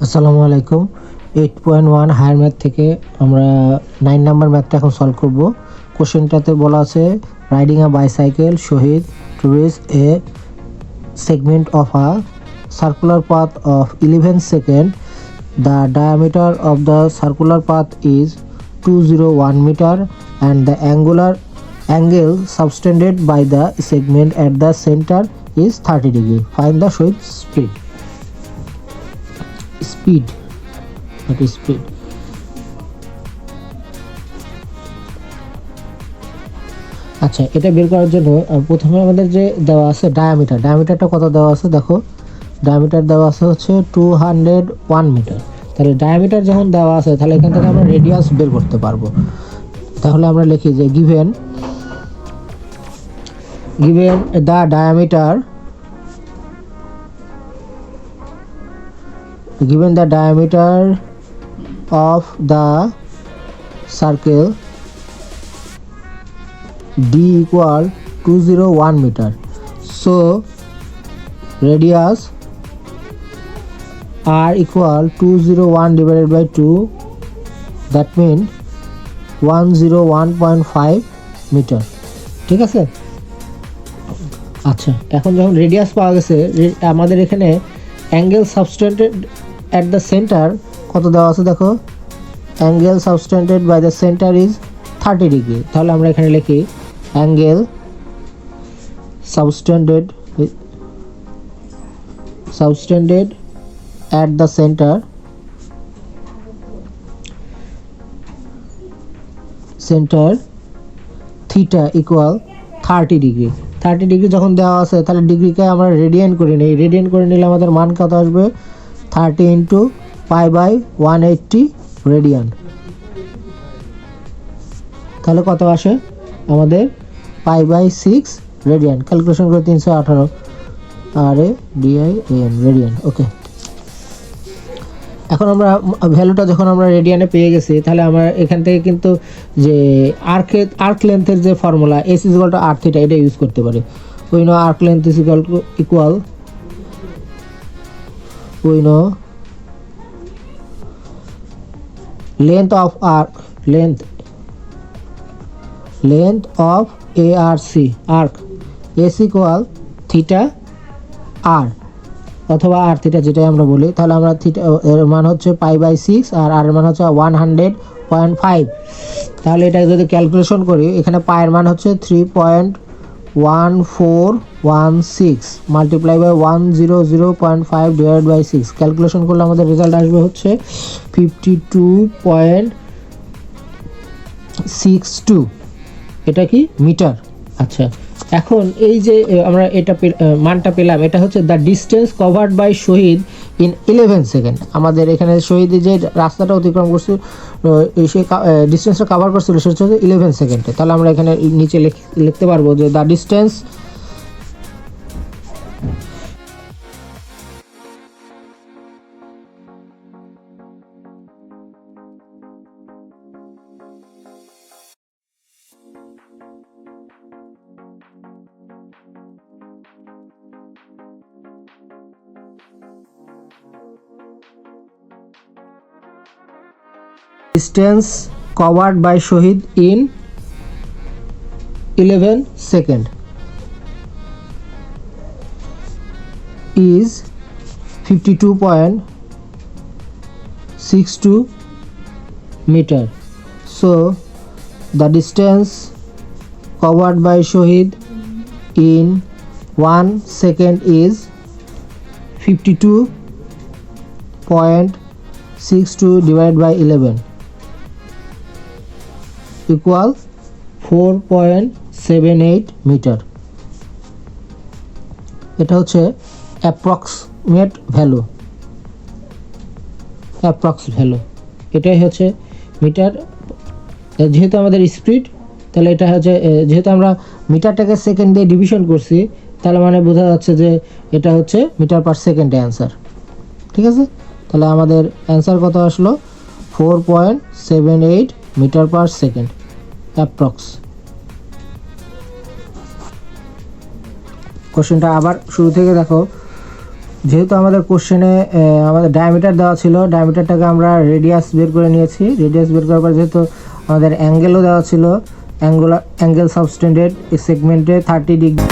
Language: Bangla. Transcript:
আসসালামু আলাইকুম। 8.1 হায়ার ম্যাথ থেকে আমরা 9 নাম্বার ম্যাথটা এখন সলভ করব। কোশ্চেনটাতে বলা আছে riding a bicycle Shahid to reach a segment of a circular path of 11 seconds. The diameter of the circular path is 201 meter and the angle subtended by the segment at the center is 30 degree. Find the Shohid speed. What is speed? আচ্ছা, এটা বের করার জন্য প্রথমে আমাদের যে দেওয়া আছে ডায়ামিটারটা কত দেওয়া আছে দেখো। ডায়ামিটার দেওয়া আছে হচ্ছে 201 মিটার। তাহলে ডায়ামিটার যখন দেওয়া আছে তাহলে এখান থেকে আমরা রেডিয়াস বের করতে পারবো। তাহলে আমরা লিখি যে given the diameter of the circle d equal 201 meter, so radius r equal 201 divided by 2, that means 101.5 metre. ঠিক আছে। আচ্ছা, এখন যখন রেডিয়াস পাওয়া গেছে, আমাদের এখানে angle subtended at the centre কত দেওয়া আছে দেখো। Angle subtended by the centre is 30 degree. তাহলে আমরা এখানে লিখি angle subtended at the centre theta equal 30 degree. 30 degree যখন দেওয়া আছে তাহলে ডিগ্রিকে আমরা রেডিয়ান করে নিই। রেডিয়ান করে নিলে আমাদের মান কত আসবে, 30 ইন্টু পাই বাই 180 রেডিয়ান। তাহলে কত আসে আমাদের পাই বাই 6 রেডিয়ান। ক্যালকুলেশন করে 318 আর এ ডিআইএন রেডিয়ান। ওকে, এখন আমরা ভ্যালুটা যখন আমরা রেডিয়ানে পেয়ে গেছি তাহলে আমরা এখান থেকে কিন্তু যে আর্ক লেন্থের যে formula S is equal to R theta এটা ইউজ করতে পারি। We know arc length is equal we know length of arc arc s equal theta r অথবা আর থিটা যেটাই আমরা বলি। তাহলে আমরা থিটা এর মান হচ্ছে পাই বাই 6 আর আর এর মান হচ্ছে 100.5। তাহলে এটা যদি ক্যালকুলেশন করি এখানে পায়ের মান হচ্ছে 3.1416 multiply by 100.5 divide by 6। Calculation করলে আমাদের রেজাল্ট আসবে হচ্ছে 52.62। এটা কি মিটার। আচ্ছা, এখন এই যে আমরা এটা মানটা পেলাম, এটা হচ্ছে the distance covered by Shahid in 11 second. আমাদের এখানে শহীদ যে রাস্তাটা অতিক্রম করছে সেই ডিস্টেন্সটা কভার করছিল সেটা হচ্ছে 11 সেকেন্ডে। তাহলে আমরা এখানে নিচে লিখতে পারবো যে the distance covered by Shohid in 11 seconds is 52.62 meter. So the distance covered by Shohid in 1 second is 52.62 divided by 11 equal 4.78 metre. এটা হচ্ছে অ্যাপ্রক্সিমেট ভ্যালু, এটাই হচ্ছে মিটার। যেহেতু আমাদের স্পিড, তাহলে এটা হচ্ছে যেহেতু আমরা মিটারটাকে সেকেন্ড দিয়ে ডিভিশন করছি তাহলে মানে বোঝা যাচ্ছে যে এটা হচ্ছে মিটার পার সেকেন্ডে অ্যান্সার। ঠিক আছে, তাহলে আমাদের অ্যান্সার কত আসলো 4.78 মিটার পার সেকেন্ড অ্যাপ্রক্স। কোশ্চেনটা আবার শুরু থেকে দেখো। যেহেতু আমাদের কোশ্চেনে আমাদের ডায়ামিটার দেওয়া ছিল, ডায়ামিটারটাকে আমরা রেডিয়াস বের করে নিয়েছি। রেডিয়াস বের করার পর যেহেতু আমাদের অ্যাঙ্গেলও দেওয়া ছিল, অ্যাঙ্গেল সাবটেন্ডেড সেগমেন্টে 30 ডিগ্রি।